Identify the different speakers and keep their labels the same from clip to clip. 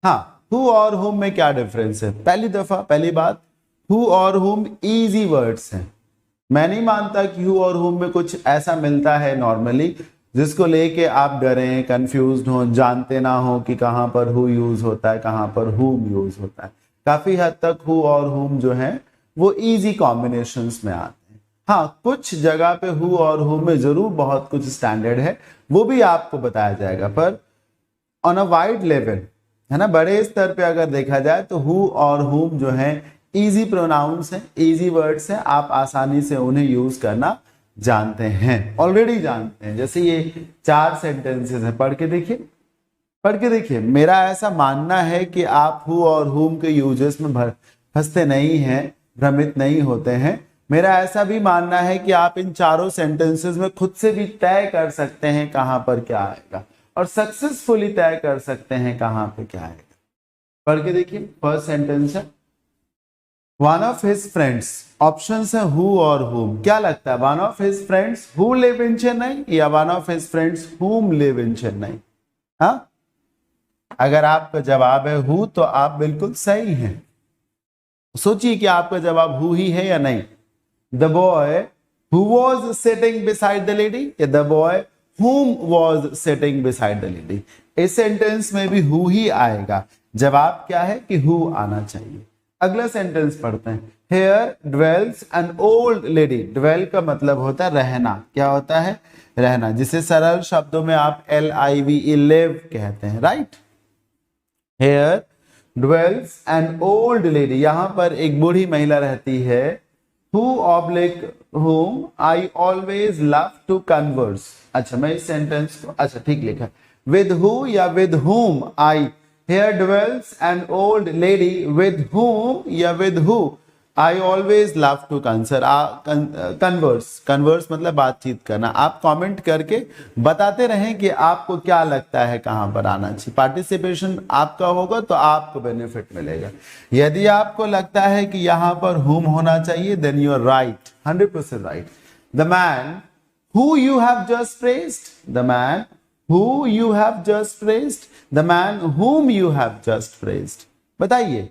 Speaker 1: हाँ, हु और हुम में क्या डिफरेंस है? पहली बात, हु और हुम इजी वर्ड्स हैं। मैं नहीं मानता कि हु और हुम में कुछ ऐसा मिलता है नॉर्मली जिसको लेके आप डरें, कंफ्यूज्ड हो, जानते ना हो कि कहाँ पर हु यूज होता है, कहाँ पर हुम यूज होता है। काफी हद तक हु और हुम जो है वो इजी कॉम्बिनेशंस में आते हैं। हाँ, कुछ जगह पे हु और हुम में जरूर बहुत कुछ स्टैंडर्ड है, वो भी आपको बताया जाएगा, पर ऑन अ वाइड लेवल, है ना, बड़े स्तर पे अगर देखा जाए तो हु और हुम जो है इजी प्रोनाउंस हैं, इजी वर्ड्स हैं, आप आसानी से उन्हें यूज करना जानते हैं, ऑलरेडी जानते हैं। जैसे ये 4 सेंटेंसेस हैं, पढ़ के देखिए। मेरा ऐसा मानना है कि आप हु और हुम के यूजेस में फंसते नहीं हैं, भ्रमित नहीं होते हैं। मेरा ऐसा भी मानना है कि आप इन चारों सेंटेंसेस में खुद से भी तय कर सकते हैं कहां पर क्या आएगा, और सक्सेसफुली तय कर सकते हैं कहां पे क्या आएगा। पढ़ के देखिए। फर्स्ट सेंटेंस है one of his friends, options है हु और हुम। क्या लगता है, one of his friends who live in Chennai या वन ऑफ हिज फ्रेंड्स हुम लिव इन चेन्नई? हाँ, अगर आपका जवाब है हु तो आप बिल्कुल सही हैं। सोचिए कि आपका जवाब हु ही है या नहीं। The boy who was sitting beside the lady या the boy whom was sitting beside the lady? इस सेंटेंस में भी हु ही आएगा। जवाब क्या है कि हु आना चाहिए। अगला सेंटेंस पढ़ते हैं। Here dwells an old lady. Dwell का मतलब होता है रहना। क्या होता है? रहना, जिसे सरल शब्दों में आप LIVE live कहते हैं, right? Here dwells an old lady. यहां पर एक बूढ़ी महिला रहती है। Who oblique whom I always love to converse. अच्छा, मैं इस सेंटेंस को अच्छा ठीक लिखा है। With who या with whom I. Here dwells an old lady with whom या with who I always love to converse. Converse मतलब बातचीत करना। आप कमेंट करके बताते रहें कि आपको क्या लगता है कहां पर आना चाहिए। पार्टिसिपेशन आपका होगा तो आपको बेनिफिट मिलेगा। यदि आपको लगता है कि यहां पर whom होना चाहिए, then you are right, 100% right. The man who you have just praised, the man who you have just praised, the man whom you have just praised. बताइए,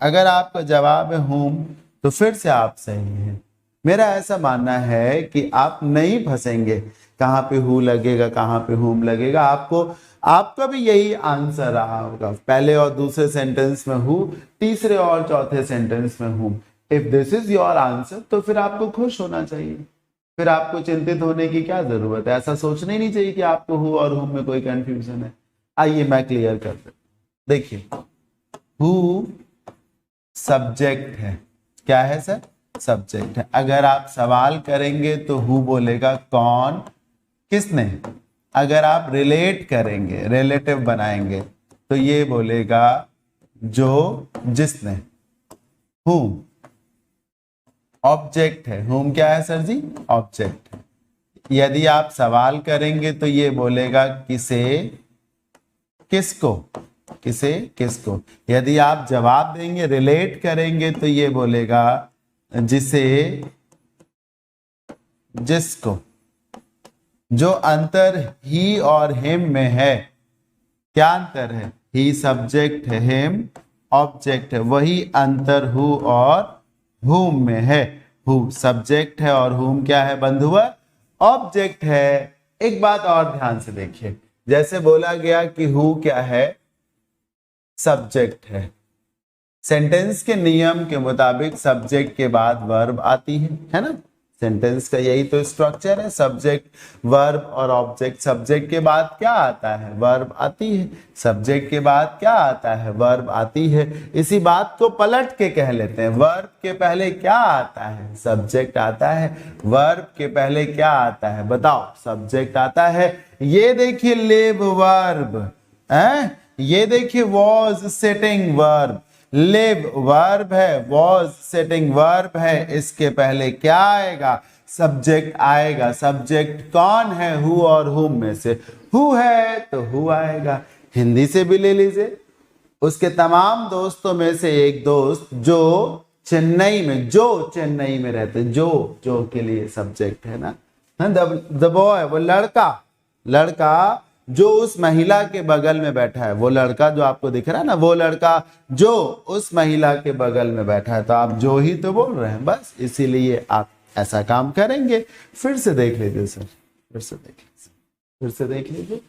Speaker 1: अगर आपका जवाब है whom तो फिर से आप सही हैं। मेरा ऐसा मानना है कि आप नहीं फंसेंगे कहां पे who लगेगा, कहां पे whom लगेगा। आपका भी यही आंसर रहा होगा। पहले और दूसरे सेंटेंस में who, तीसरे और चौथे सेंटेंस में whom। If this is your answer तो फिर आपको खुश होना चाहिए, फिर आपको चिंतित होने की क्या जरूरत है। ऐसा सोचना ही नहीं चाहिए कि आपको हु और हुम में कोई कंफ्यूजन है। आइए मैं क्लियर कर देता हूं। देखिए, हु सब्जेक्ट है। क्या है सर? सब्जेक्ट है। अगर आप सवाल करेंगे तो हु बोलेगा कौन, किसने। अगर आप रिलेट करेंगे, रिलेटिव बनाएंगे तो ये बोलेगा जो, जिसने। हुम ऑब्जेक्ट है। हुम क्या है सर जी? ऑब्जेक्ट है। यदि आप सवाल करेंगे तो ये बोलेगा किसे, किसको, किसे, किसको। यदि आप जवाब देंगे, रिलेट करेंगे तो ये बोलेगा जिसे, जिसको। जो अंतर ही और हिम में है, क्या अंतर है? ही सब्जेक्ट है, हिम ऑब्जेक्ट है। वही अंतर हु और हुम में है। हु सब्जेक्ट है और हुम क्या है बंधुआ? ऑब्जेक्ट है। एक बात और ध्यान से देखिए, जैसे बोला गया कि हु क्या है? सब्जेक्ट है। सेंटेंस के नियम के मुताबिक सब्जेक्ट के बाद वर्ब आती है ना? सेंटेंस का यही तो स्ट्रक्चर है, सब्जेक्ट, वर्ब और ऑब्जेक्ट। सब्जेक्ट के बाद क्या आता है? वर्ब आती है। सब्जेक्ट के बाद क्या आता है? वर्ब आती है। इसी बात को पलट के कह लेते हैं, वर्ब के पहले क्या आता है? सब्जेक्ट आता है। वर्ब के पहले क्या आता है? बताओ। सब्जेक्ट आता है। ये देखिए लिव वर्ब है, ये देखिए was sitting verb. Live verb है, वॉज सिटिंग वर्ब है। इसके पहले क्या आएगा? सब्जेक्ट आएगा। सब्जेक्ट कौन है? हु और हुम में से हु है तो हु आएगा। हिंदी से भी ले लीजिए। उसके तमाम दोस्तों में से एक दोस्त जो चेन्नई में रहते, जो के लिए सब्जेक्ट है ना। द बॉय वो लड़का जो उस महिला के बगल में बैठा है, वो लड़का जो आपको दिख रहा है ना, वो लड़का जो उस महिला के बगल में बैठा है, तो आप जो ही तो बोल रहे हैं, बस इसीलिए आप ऐसा काम करेंगे। फिर से देख लीजिए सर, फिर से देख लीजिए।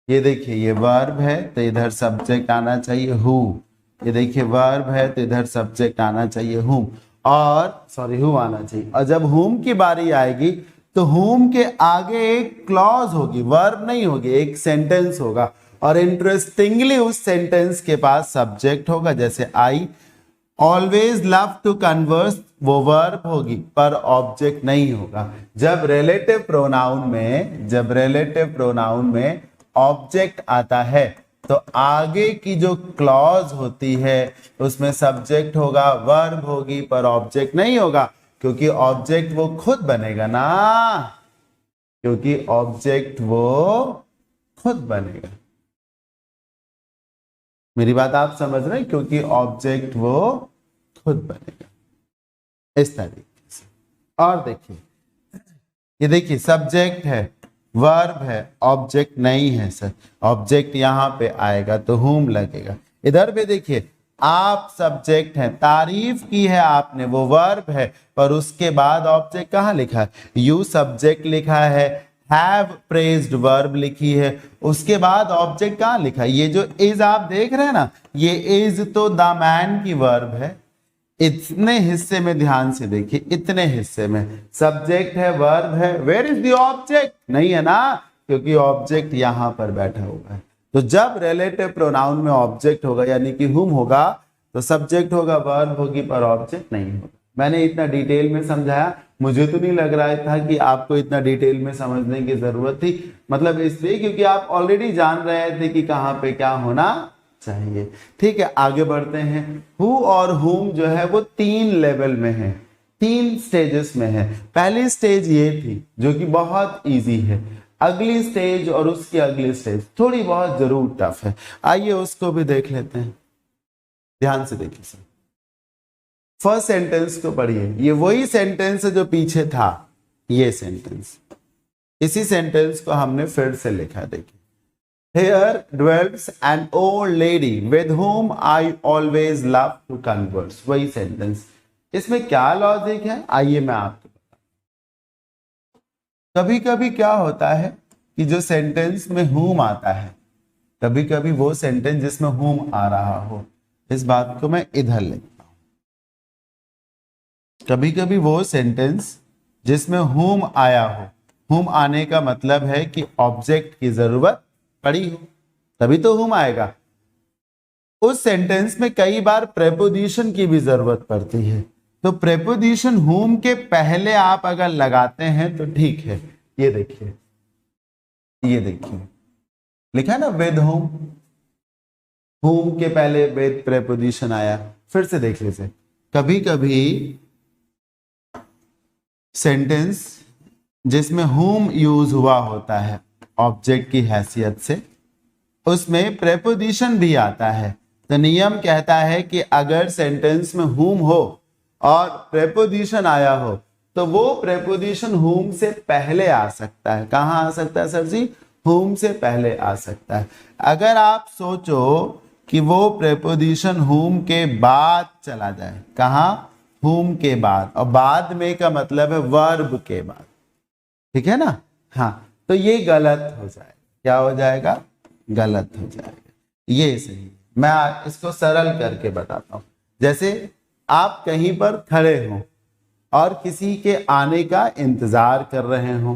Speaker 1: ये देखिए, ये वर्ब है तो इधर सब्जेक्ट आना चाहिए हु। ये देखिए वर्ब है तो इधर सब्जेक्ट आना चाहिए हुम, और सॉरी हु आना चाहिए। और जब हुम की बारी आएगी तो हुम के आगे एक क्लॉज होगी, वर्ब नहीं होगी, एक सेंटेंस होगा, और इंटरेस्टिंगली उस सेंटेंस के पास सब्जेक्ट होगा। जैसे I always love to converse, वो वर्ब होगी पर ऑब्जेक्ट नहीं होगा। जब रिलेटिव प्रोनाउन में ऑब्जेक्ट आता है तो आगे की जो क्लॉज होती है उसमें सब्जेक्ट होगा, वर्ब होगी पर ऑब्जेक्ट नहीं होगा, क्योंकि ऑब्जेक्ट वो खुद बनेगा ना, क्योंकि ऑब्जेक्ट वो खुद बनेगा। मेरी बात आप समझ रहे हैं? क्योंकि ऑब्जेक्ट वो खुद बनेगा इस तरीके से। और देखिए, ये देखिए सब्जेक्ट है, वर्ब है, ऑब्जेक्ट नहीं है सर। ऑब्जेक्ट यहां पे आएगा तो हुम लगेगा। इधर पे देखिए, आप सब्जेक्ट हैं, तारीफ की है आपने, वो वर्ब है, पर उसके बाद ऑब्जेक्ट कहाँ लिखा है? यू सब्जेक्ट लिखा है, हैव प्रेज्ड वर्ब लिखी है, उसके बाद ऑब्जेक्ट कहाँ लिखा है? ये जो इज आप देख रहे हैं ना, ये इज तो द मैन की वर्ब है। इतने हिस्से में ध्यान से देखिए, इतने हिस्से में सब्जेक्ट है, वर्ब है, वेयर इज द ऑब्जेक्ट? नहीं है ना, क्योंकि ऑब्जेक्ट यहां पर बैठा हुआ है। तो जब रिलेटिव प्रोनाउन में ऑब्जेक्ट होगा यानी कि हुम होगा तो सब्जेक्ट होगा, वर्ब होगी, पर ऑब्जेक्ट नहीं होगा। मैंने इतना डिटेल में समझाया, मुझे तो नहीं लग रहा था कि आपको इतना डिटेल में समझने की जरूरत थी, मतलब इसलिए क्योंकि आप ऑलरेडी जान रहे थे कि कहाँ पे क्या होना चाहिए। ठीक है, आगे बढ़ते हैं। हु और हुम जो है वो 3 लेवल में है, 3 स्टेजेस में है। पहली स्टेज ये थी जो कि बहुत इजी है, अगली स्टेज और उसकी अगली स्टेज थोड़ी बहुत जरूर टफ है। आइए उसको भी देख लेते हैं, ध्यान से देखिए सर। फर्स्ट सेंटेंस को पढ़िए, ये वही सेंटेंस है जो पीछे था, ये सेंटेंस, इसी सेंटेंस को हमने फिर से लिखा। देखिए, Here dwells an old lady with whom I always love to converse, वही सेंटेंस। इसमें क्या लॉजिक है आइए मैं आपको बताऊं। कभी कभी क्या होता है कि जो सेंटेंस में whom आता है, कभी कभी वो सेंटेंस जिसमें whom आ रहा हो, इस बात को मैं इधर लिखता हूं। कभी कभी वो सेंटेंस जिसमें whom आया हो, whom आने का मतलब है कि ऑब्जेक्ट की जरूरत पड़ी हो, तभी तो हुम आएगा। उस सेंटेंस में कई बार प्रेपोजिशन की भी जरूरत पड़ती है, तो प्रेपोजिशन हुम के पहले आप अगर लगाते हैं तो ठीक है। ये देखिए, ये देखिए लिखा है ना विद हुम, हुम के पहले विद प्रेपोजिशन आया। फिर से देख लीजिए, कभी कभी सेंटेंस जिसमें हुम यूज हुआ होता है ऑब्जेक्ट की हैसियत से, उसमें प्रेपोजिशन भी आता है। तो नियम कहता है कि अगर सेंटेंस में हुम हो और प्रेपोजिशन आया हो तो वो प्रेपोजिशन हुम से पहले आ सकता है। कहाँ आ सकता है सर जी? हुम से पहले आ सकता है। अगर आप सोचो कि वो प्रेपोजिशन हुम के बाद चला जाए, कहाँ? हुम के बाद, और बाद में का मतलब है वर्ब के बाद, ठीक है ना? हाँ, तो ये गलत हो जाएगा। क्या हो जाएगा? गलत हो जाएगा। ये सही, मैं इसको सरल करके बताता हूं। जैसे आप कहीं पर खड़े हो और किसी के आने का इंतजार कर रहे हो,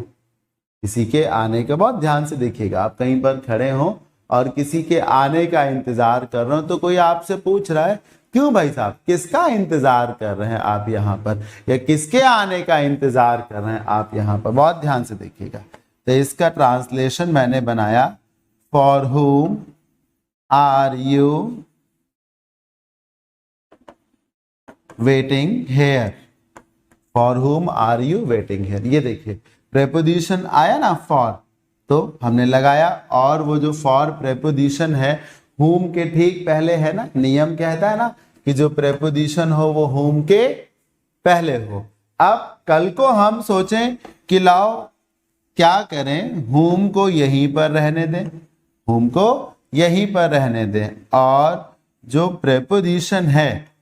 Speaker 1: किसी के आने का, बहुत ध्यान से देखिएगा, आप कहीं पर खड़े हो और किसी के आने का इंतजार कर रहे हो, तो कोई आपसे पूछ रहा है क्यों भाई साहब, किसका इंतजार कर रहे हैं आप यहाँ पर, या किसके आने का इंतजार कर रहे हैं आप यहाँ पर? बहुत ध्यान से देखिएगा। तो इसका ट्रांसलेशन मैंने बनाया, for whom are you waiting here, for whom are you waiting here. ये देखिए प्रेपोजिशन आया ना फॉर, तो हमने लगाया, और वो जो फॉर प्रेपोजिशन है हुम के ठीक पहले है ना। नियम कहता है ना कि जो प्रेपोजिशन हो वो हुम के पहले हो। अब कल को हम सोचें कि लाओ क्या करें, whom को यहीं पर रहने दें, whom को यहीं पर रहने दें, और जो प्रेपोजिशन है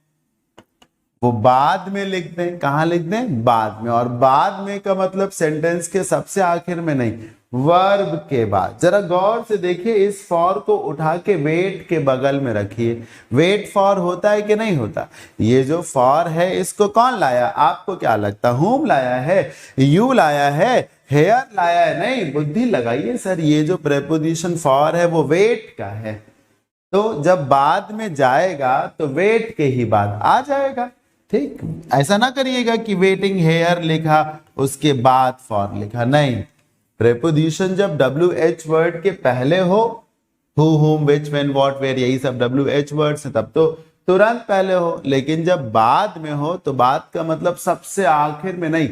Speaker 1: वो बाद में लिख दें। कहां लिख दें? बाद में। और बाद में का मतलब सेंटेंस के सबसे आखिर में नहीं, वर्ब के बाद। जरा गौर से देखिए, इस फॉर को उठा के वेट के बगल में रखिए। वेट फॉर होता है कि नहीं होता? ये जो फॉर है इसको कौन लाया? आपको क्या लगता? whom लाया है, यू लाया है, हेयर लाया है? नहीं, बुद्धि लगाइए सर, ये जो प्रेपोजिशन फॉर है वो वेट का है, तो जब बाद में जाएगा तो वेट के ही बाद आ जाएगा। ठीक, ऐसा ना करिएगा कि वेटिंग हेयर लिखा उसके बाद फॉर लिखा, नहीं। प्रेपोजिशन जब WH वर्ड के पहले हो, who, whom, which, when, what, where, यही सब WH वर्ड्स हैं, तब तो तुरंत पहले हो। लेकिन जब बाद में हो तो बाद का मतलब सबसे आखिर में नहीं,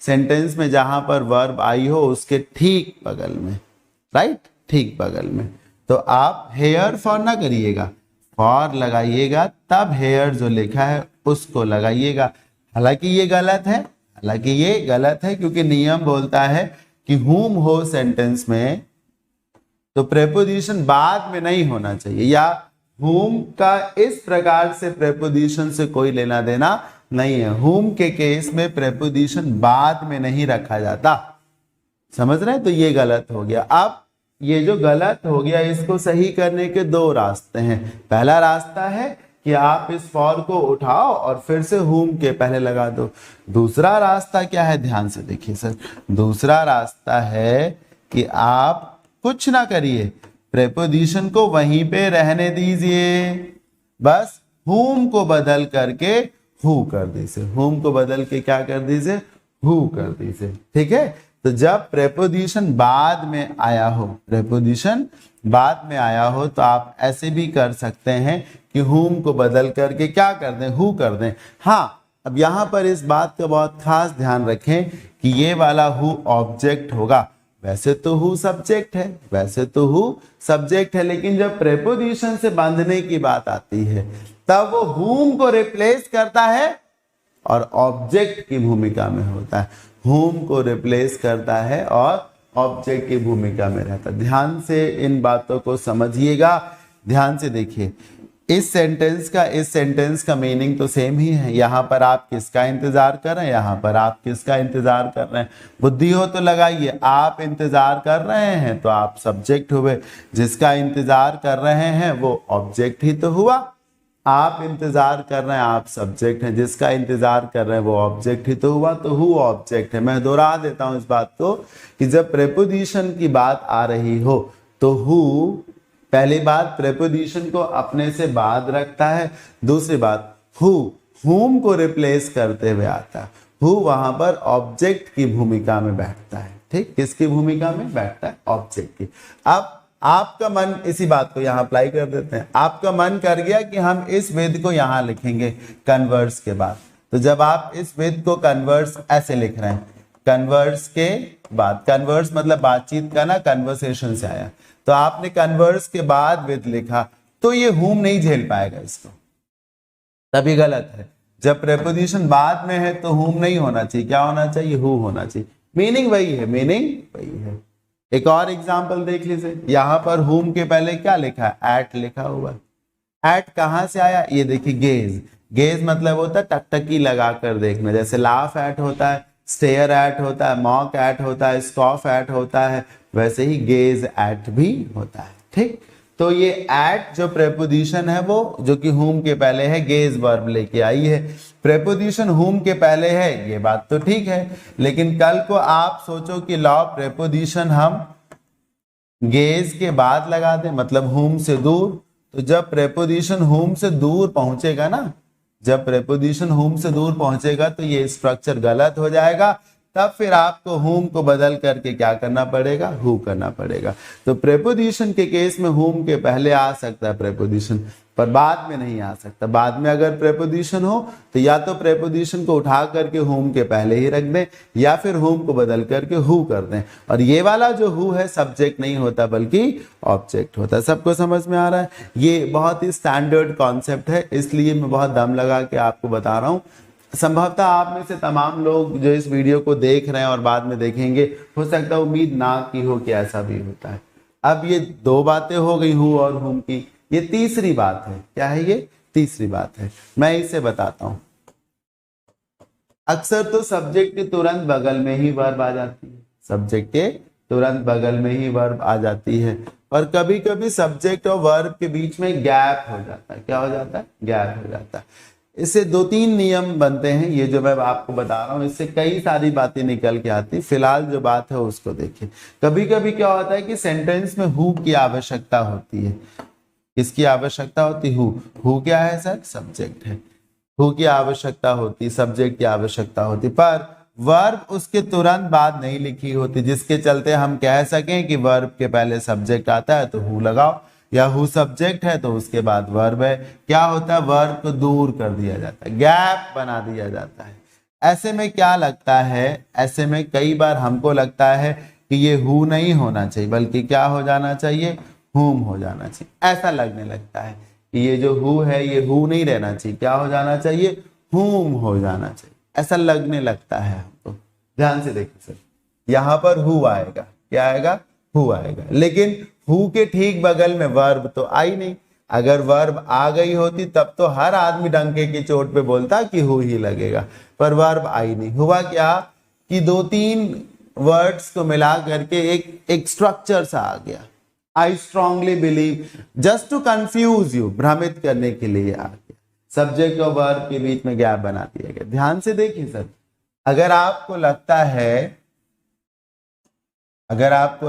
Speaker 1: सेंटेंस में जहां पर वर्ब आई हो उसके ठीक बगल में, राइट, ठीक बगल में। तो आप हेयर फॉर ना करिएगा, फॉर लगाइएगा, तब हेयर जो लिखा है उसको लगाइएगा। हालांकि ये गलत है, हालांकि ये गलत है, क्योंकि नियम बोलता है कि whom हो सेंटेंस में तो प्रेपोजिशन बाद में नहीं होना चाहिए, या whom का इस प्रकार से प्रेपोजिशन से कोई लेना देना नहीं है। whom के केस में प्रेपोजिशन बाद में नहीं रखा जाता, समझ रहे हैं? तो ये गलत हो गया। अब ये जो गलत हो गया इसको सही करने के दो रास्ते हैं। पहला रास्ता है कि आप इस फॉर को उठाओ और फिर से whom के पहले लगा दो। दूसरा रास्ता क्या है? ध्यान से देखिए सर, दूसरा रास्ता है कि आप कुछ ना करिए, प्रेपोजिशन को वहीं पे रहने दीजिए, बस whom को बदल करके who कर दीजिए, whom को बदल के क्या कर दीजिए? who कर दीजिए। ठीक है, तो जब प्रेपोजिशन बाद में आया हो, प्रेपोजिशन बाद में आया हो, तो आप ऐसे भी कर सकते हैं कि whom को बदल करके क्या कर दें? who कर दें। हाँ, अब यहां पर इस बात का बहुत खास ध्यान रखें कि ये वाला who ऑब्जेक्ट होगा। वैसे तो who सब्जेक्ट है, वैसे तो who सब्जेक्ट है, लेकिन जब प्रेपोजिशन से बांधने की बात आती है तब वो whom को रिप्लेस करता है और ऑब्जेक्ट की भूमिका में होता है। whom को रिप्लेस करता है और ऑब्जेक्ट की भूमिका में रहता है। ध्यान से इन बातों को समझिएगा, ध्यान से देखिए। इस सेंटेंस का मीनिंग तो सेम ही है। यहां पर आप किसका इंतजार कर रहे हैं? यहां पर आप किसका इंतजार कर रहे हैं? बुद्धि हो तो लगाइए। आप इंतजार कर रहे हैं तो आप सब्जेक्ट हुए, जिसका इंतजार कर रहे हैं वो ऑब्जेक्ट ही तो हुआ। आप इंतजार कर रहे हैं, आप सब्जेक्ट हैं, जिसका इंतजार कर रहे हैं वो ऑब्जेक्ट ही तो हुआ। तो हु ऑब्जेक्ट है। मैं दोहरा देता हूं इस बात को कि जब प्रेपोजिशन की बात आ रही हो तो हु पहली बात प्रेपोजिशन को अपने से बाद रखता है, दूसरी बात हु whom को रिप्लेस करते हुए आता है। हु वहां पर ऑब्जेक्ट की भूमिका में बैठता है। ठीक, किसकी भूमिका में बैठता है? ऑब्जेक्ट की। अब आपका मन, इसी बात को यहां अप्लाई कर देते हैं, आपका मन कर गया कि हम इस वेद को यहां लिखेंगे कन्वर्स के बाद। तो जब आप इस वेद को कन्वर्स ऐसे लिख रहे हैं, कन्वर्स के बाद, कन्वर्स मतलब बातचीत का ना, कन्वर्सेशन से आया, तो आपने कन्वर्स के बाद विद लिखा, तो ये whom नहीं झेल पाएगा इसको, तभी गलत है। जब प्रेपोजिशन बाद में है तो whom नहीं होना चाहिए, क्या होना चाहिए? who होना चाहिए। मीनिंग वही है, मीनिंग वही है। एक और एग्जांपल देख लीजिए, यहां पर whom के पहले क्या लिखा है? एट लिखा हुआ है। एट कहां से आया? ये देखिए गेज। गेज मतलब होता है टकटकी लगा कर देखना, जैसे लाफ एट होता है, स्टेयर एट होता है, मॉक एट होता है, स्कॉफ एट होता है, वैसे ही गेज एट भी होता है। ठीक, तो ये एट जो प्रेपोजिशन है वो, जो कि whom के पहले है, गेज वर्ब लेके आई है। प्रेपोजिशन whom के पहले है, ये बात तो ठीक है, लेकिन कल को आप सोचो कि लॉ प्रेपोजिशन हम गेज के बाद लगा दें, मतलब whom से दूर, तो जब प्रेपोजिशन whom से दूर पहुंचेगा ना, जब प्रेपोजिशन whom से दूर पहुंचेगा तो ये स्ट्रक्चर गलत हो जाएगा। तब फिर आपको whom को बदल करके क्या करना पड़ेगा? who करना पड़ेगा। तो प्रेपोजिशन के केस में whom के पहले आ सकता है प्रेपोजिशन, पर बाद में नहीं आ सकता। बाद में अगर प्रेपोजिशन हो तो या तो प्रेपोजिशन को उठा करके whom के पहले ही रख दें, या फिर whom को बदल करके who कर दें। और ये वाला जो who है सब्जेक्ट नहीं होता बल्कि ऑब्जेक्ट होता है। सबको समझ में आ रहा है? ये बहुत ही स्टैंडर्ड कॉन्सेप्ट है, इसलिए मैं बहुत दम लगा के आपको बता रहा हूँ। संभवतः आप में से तमाम लोग जो इस वीडियो को देख रहे हैं और बाद में देखेंगे, हो सकता है उम्मीद ना की हो कि ऐसा भी होता है। अब ये दो बातें हो गई हु और हुम की, ये तीसरी बात है। क्या है ये? तीसरी बात है। मैं इसे बताता हूं। अक्सर तो सब्जेक्ट के तुरंत बगल में ही वर्ब आ जाती है, सब्जेक्ट के तुरंत बगल में ही वर्ब आ जाती है, और कभी कभी सब्जेक्ट और वर्ब के बीच में गैप हो जाता है। क्या हो जाता है? गैप हो जाता है। इससे 2-3 नियम बनते हैं, ये जो मैं आपको बता रहा हूं इससे कई सारी बातें निकल के आती। फिलहाल जो बात है उसको देखिए। कभी कभी क्या होता है कि सेंटेंस में हु की आवश्यकता होती है। किसकी आवश्यकता होती? हु क्या है सर? सब्जेक्ट है। हु की आवश्यकता होती, सब्जेक्ट की आवश्यकता होती, पर वर्ब उसके तुरंत बाद नहीं लिखी होती, जिसके चलते हम कह सकें कि वर्ब के पहले सब्जेक्ट आता है तो हु लगाओ, या हु सब्जेक्ट है तो उसके बाद वर्ब है। क्या होता है? वर्ब को दूर कर दिया जाता है, गैप बना दिया जाता है। ऐसे में क्या लगता है, ऐसे में कई बार हमको लगता है कि ये हु नहीं होना चाहिए, बल्कि क्या हो जाना चाहिए? हुम हो जाना चाहिए। ऐसा लगने लगता है कि ये जो हु है ये हु नहीं रहना चाहिए, क्या हो जाना चाहिए? हुम हो जाना चाहिए। ऐसा लगने लगता है हमको। ध्यान से देखिए सर, यहां पर हु आएगा। क्या आएगा? हु आएगा, लेकिन हु के ठीक बगल में वर्ब तो आई नहीं। अगर वर्ब आ गई होती तब तो हर आदमी डंके की चोट पे बोलता कि हु ही लगेगा, पर वर्ब आई नहीं। हुआ क्या कि 2-3 वर्ड्स को मिला करके एक स्ट्रक्चर सा आ गया। I strongly believe, just to confuse you, भ्रमित करने के लिए आ गया। सब्जेक्ट और वर्ब के बीच में गैप बना दिया गया। ध्यान से देखिए सर, अगर आपको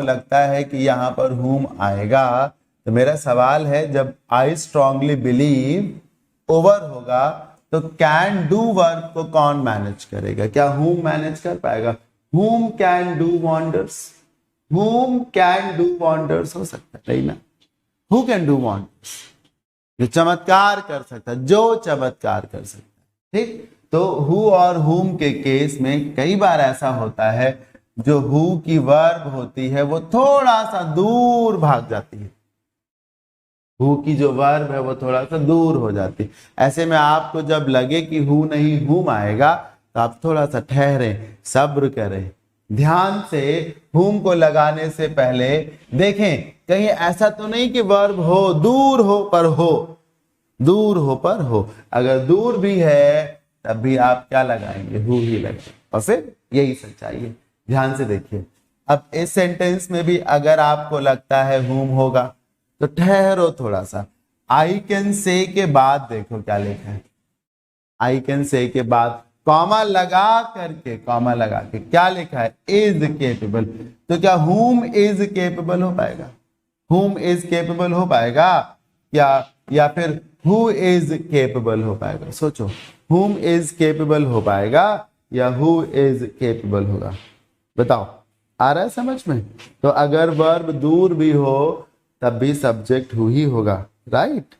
Speaker 1: लगता है कि यहां पर हुम आएगा, तो मेरा सवाल है, जब आई स्ट्रांगली बिलीव ओवर होगा तो कैन डू वर्ब को कौन मैनेज करेगा? क्या हुम मैनेज कर पाएगा? हुम कैन डू वंडर्स, हुम कैन डू वंडर्स हो सकता है नहीं ना? हु कैन डू वंडर्स, जो चमत्कार कर सकता है, जो चमत्कार कर सकता है। ठीक, तो हु और हुम के केस में कई बार ऐसा होता है, जो हु की वर्ब होती है वो थोड़ा सा दूर भाग जाती है। हु की जो वर्ब है वो थोड़ा सा दूर हो जाती है। ऐसे में आपको जब लगे कि हु नहीं हुम आएगा, तो आप थोड़ा सा ठहरें, सब्र करें, ध्यान से हुम को लगाने से पहले देखें कहीं ऐसा तो नहीं कि वर्ब हो दूर हो पर हो, दूर हो पर हो। अगर दूर भी है तब भी आप क्या लगाएंगे? हु ही लगाएंगे, और फिर यही सच्चाई है। ध्यान से देखिए, अब इस सेंटेंस में भी अगर आपको लगता है हुम होगा तो ठहरो थोड़ा सा। आई कैन से के बाद देखो क्या लिखा है। आई कैन से के बाद कॉमा लगा के क्या लिखा है? Is capable. तो क्या हुम इज केपेबल हो पाएगा? हुम इज केपेबल हो पाएगा या फिर हु इज केपेबल हो पाएगा? सोचो, हुम इज केपेबल हो पाएगा या हु इज केपेबल होगा? बताओ, आ रहा है समझ में? तो अगर वर्ब दूर भी हो तब भी सब्जेक्ट हु ही होगा, राइट?